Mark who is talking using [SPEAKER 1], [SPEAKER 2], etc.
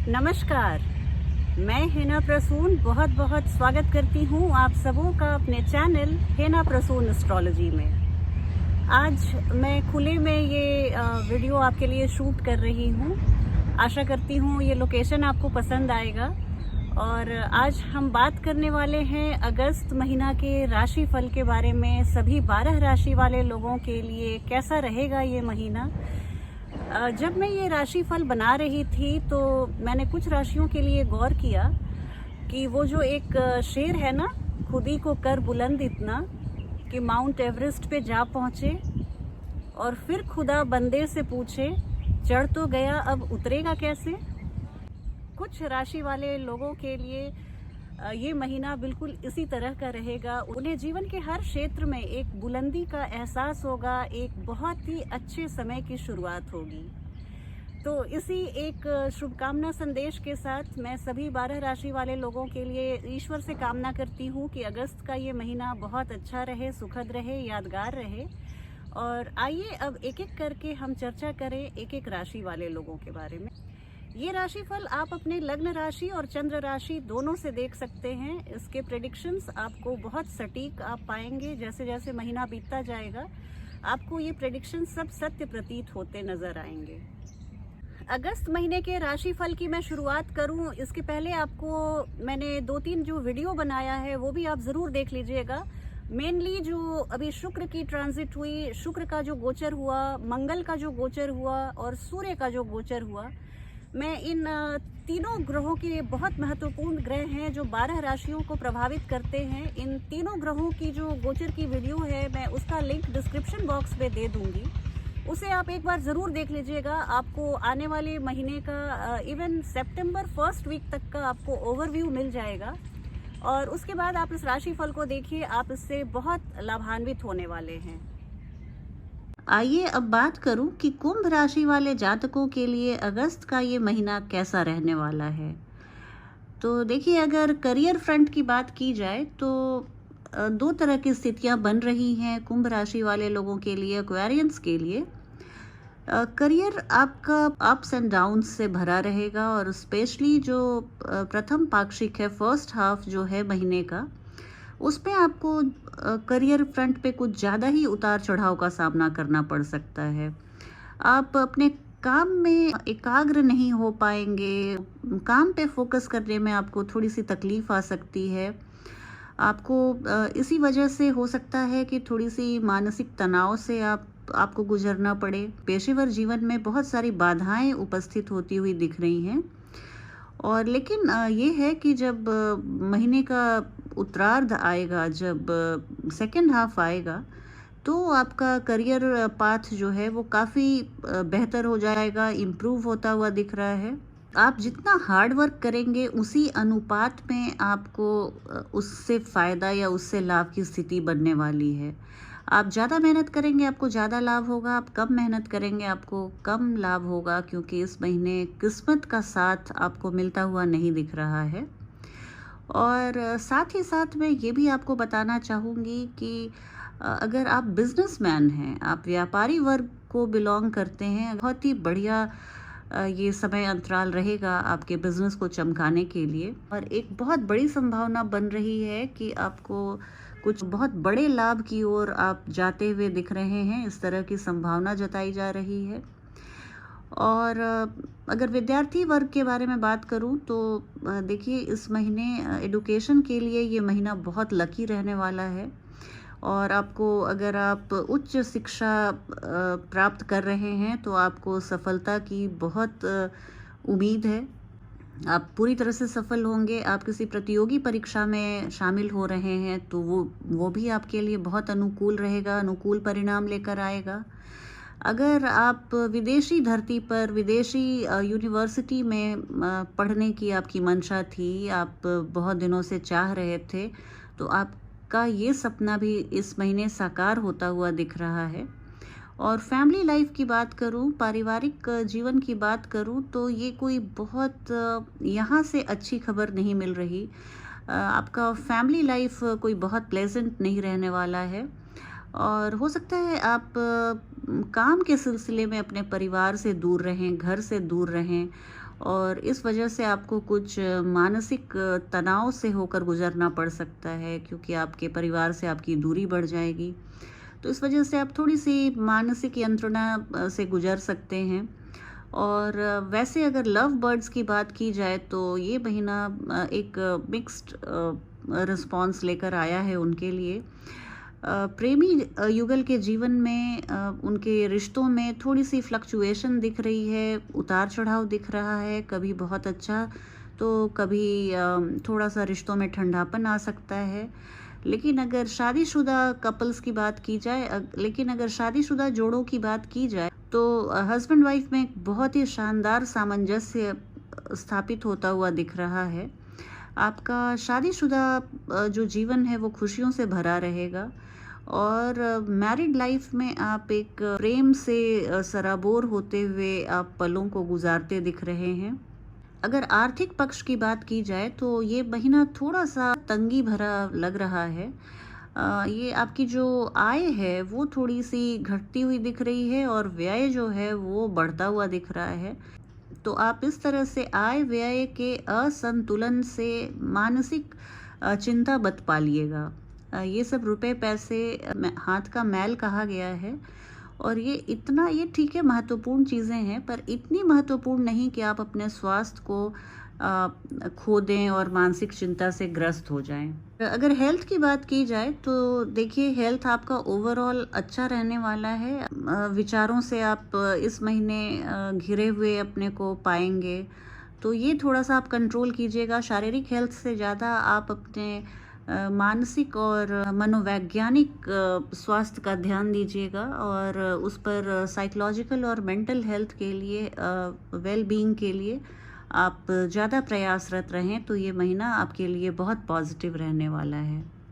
[SPEAKER 1] नमस्कार। मैं हेना प्रसून बहुत बहुत स्वागत करती हूँ आप सबों का अपने चैनल हेना प्रसून एस्ट्रोलॉजी में। आज मैं खुले में ये वीडियो आपके लिए शूट कर रही हूँ। आशा करती हूँ ये लोकेशन आपको पसंद आएगा। और आज हम बात करने वाले हैं अगस्त महीना के राशि फल के बारे में। सभी 12 राशि वाले लोगों के लिए कैसा रहेगा ये महीना। जब मैं ये राशिफल बना रही थी तो मैंने कुछ राशियों के लिए गौर किया कि वो जो एक शेर है ना, खुद ही को कर बुलंद इतना कि माउंट एवरेस्ट पे जा पहुँचे और फिर खुदा बंदे से पूछे चढ़ तो गया अब उतरेगा कैसे। कुछ राशि वाले लोगों के लिए ये महीना बिल्कुल इसी तरह का रहेगा। उन्हें जीवन के हर क्षेत्र में एक बुलंदी का एहसास होगा, एक बहुत ही अच्छे समय की शुरुआत होगी। तो इसी एक शुभकामना संदेश के साथ मैं सभी 12 राशि वाले लोगों के लिए ईश्वर से कामना करती हूँ कि अगस्त का ये महीना बहुत अच्छा रहे, सुखद रहे, यादगार रहे। और आइए अब एक एक करके हम चर्चा करें एक एक राशि वाले लोगों के बारे में। ये राशिफल आप अपने लग्न राशि और चंद्र राशि दोनों से देख सकते हैं। इसके प्रेडिक्शंस आपको बहुत सटीक आप पाएंगे। जैसे जैसे महीना बीतता जाएगा आपको ये प्रेडिक्शन सब सत्य प्रतीत होते नजर आएंगे। अगस्त महीने के राशिफल की मैं शुरुआत करूं इसके पहले आपको मैंने 2-3 जो वीडियो बनाया है वो भी आप ज़रूर देख लीजिएगा। मेनली जो अभी शुक्र की ट्रांजिट हुई, शुक्र का जो गोचर हुआ, मंगल का जो गोचर हुआ और सूर्य का जो गोचर हुआ, मैं इन तीनों ग्रहों के बहुत महत्वपूर्ण ग्रह हैं जो 12 राशियों को प्रभावित करते हैं। इन तीनों ग्रहों की जो गोचर की वीडियो है मैं उसका लिंक डिस्क्रिप्शन बॉक्स में दे दूंगी, उसे आप एक बार ज़रूर देख लीजिएगा। आपको आने वाले महीने का इवन सितंबर फर्स्ट वीक तक का आपको ओवरव्यू मिल जाएगा और उसके बाद आप इस राशिफल को देखिए, आप इससे बहुत लाभान्वित होने वाले हैं। आइए अब बात करूं कि कुंभ राशि वाले जातकों के लिए अगस्त का ये महीना कैसा रहने वाला है। तो देखिए, अगर करियर फ्रंट की बात की जाए तो दो तरह की स्थितियां बन रही हैं कुंभ राशि वाले लोगों के लिए, एक्वेरियंस के लिए। करियर आपका अप्स एंड डाउन्स से भरा रहेगा और स्पेशली जो प्रथम पाक्षिक है, फर्स्ट हाफ जो है महीने का, उसमें आपको करियर फ्रंट पे कुछ ज़्यादा ही उतार चढ़ाव का सामना करना पड़ सकता है। आप अपने काम में एकाग्र नहीं हो पाएंगे, काम पे फोकस करने में आपको थोड़ी सी तकलीफ आ सकती है। आपको इसी वजह से हो सकता है कि थोड़ी सी मानसिक तनाव से आपको गुजरना पड़े। पेशेवर जीवन में बहुत सारी बाधाएं उपस्थित होती हुई दिख रही हैं। और लेकिन ये है कि जब महीने का उत्तरार्ध आएगा, जब सेकेंड हाफ आएगा, तो आपका करियर पाथ जो है वो काफ़ी बेहतर हो जाएगा, इम्प्रूव होता हुआ दिख रहा है। आप जितना हार्ड वर्क करेंगे उसी अनुपात में आपको उससे फ़ायदा या उससे लाभ की स्थिति बनने वाली है। आप ज़्यादा मेहनत करेंगे आपको ज़्यादा लाभ होगा, आप कम मेहनत करेंगे आपको कम लाभ होगा, क्योंकि इस महीने किस्मत का साथ आपको मिलता हुआ नहीं दिख रहा है। और साथ ही साथ मैं ये भी आपको बताना चाहूँगी कि अगर आप बिजनेसमैन हैं, आप व्यापारी वर्ग को बिलोंग करते हैं, बहुत ही बढ़िया ये समय अंतराल रहेगा आपके बिजनेस को चमकाने के लिए। और एक बहुत बड़ी संभावना बन रही है कि आपको कुछ बहुत बड़े लाभ की ओर आप जाते हुए दिख रहे हैं, इस तरह की संभावना जताई जा रही है। और अगर विद्यार्थी वर्ग के बारे में बात करूं तो देखिए, इस महीने एडुकेशन के लिए ये महीना बहुत लकी रहने वाला है। और आपको, अगर आप उच्च शिक्षा प्राप्त कर रहे हैं तो आपको सफलता की बहुत उम्मीद है। आप पूरी तरह से सफल होंगे। आप किसी प्रतियोगी परीक्षा में शामिल हो रहे हैं तो वो भी आपके लिए बहुत अनुकूल रहेगा, अनुकूल परिणाम लेकर आएगा। अगर आप विदेशी धरती पर, विदेशी यूनिवर्सिटी में पढ़ने की आपकी मंशा थी, आप बहुत दिनों से चाह रहे थे, तो आपका ये सपना भी इस महीने साकार होता हुआ दिख रहा है। और फैमिली लाइफ की बात करूं, पारिवारिक जीवन की बात करूं, तो ये कोई बहुत यहाँ से अच्छी खबर नहीं मिल रही। आपका फैमिली लाइफ कोई बहुत प्लेजेंट नहीं रहने वाला है। और हो सकता है आप काम के सिलसिले में अपने परिवार से दूर रहें, घर से दूर रहें और इस वजह से आपको कुछ मानसिक तनाव से होकर गुजरना पड़ सकता है, क्योंकि आपके परिवार से आपकी दूरी बढ़ जाएगी। तो इस वजह से आप थोड़ी-सी मानसिक यंत्रणा से गुजर सकते हैं। और वैसे अगर लव बर्ड्स की बात की जाए तो ये महीना एक मिक्स्ड रिस्पॉन्स लेकर आया है उनके लिए। प्रेमी युगल के जीवन में उनके रिश्तों में थोड़ी-सी फ्लक्चुएशन दिख रही है, उतार-चढ़ाव दिख रहा है, कभी बहुत अच्छा तो कभी थोड़ा-सा रिश्तों में ठंडापन आ सकता है। लेकिन अगर शादीशुदा कपल्स की बात की जाए लेकिन अगर शादीशुदा जोड़ों की बात की जाए तो हस्बैंड वाइफ में एक बहुत ही शानदार सामंजस्य स्थापित होता हुआ दिख रहा है। आपका शादीशुदा जो जीवन है वो खुशियों से भरा रहेगा और मैरिड लाइफ में आप एक प्रेम से सराबोर होते हुए आप पलों को गुजारते दिख रहे हैं। अगर आर्थिक पक्ष की बात की जाए तो ये महीना थोड़ा-सा तंगी भरा लग रहा है। ये आपकी जो आय है वो थोड़ी-सी घटती हुई दिख रही है और व्यय जो है वो बढ़ता हुआ दिख रहा है। तो आप इस तरह से आय व्यय के असंतुलन से मानसिक चिंता मत पालिएगा। ये सब रुपए पैसे हाथ का मैल कहा गया है और ये ठीक है, महत्वपूर्ण चीज़ें हैं, पर इतनी महत्वपूर्ण नहीं कि आप अपने स्वास्थ्य को खो दें और मानसिक चिंता से ग्रस्त हो जाएं। अगर हेल्थ की बात की जाए तो देखिए, हेल्थ आपका ओवरऑल अच्छा रहने वाला है। विचारों से आप इस महीने घिरे हुए अपने को पाएंगे, तो ये थोड़ा-सा आप कंट्रोल कीजिएगा। शारीरिक हेल्थ से ज़्यादा आप अपने मानसिक और मनोवैज्ञानिक स्वास्थ्य का ध्यान दीजिएगा और उस पर साइकोलॉजिकल और मेंटल हेल्थ के लिए वेल बीइंग के लिए आप ज़्यादा प्रयासरत रहें, तो ये महीना आपके लिए बहुत पॉजिटिव रहने वाला है।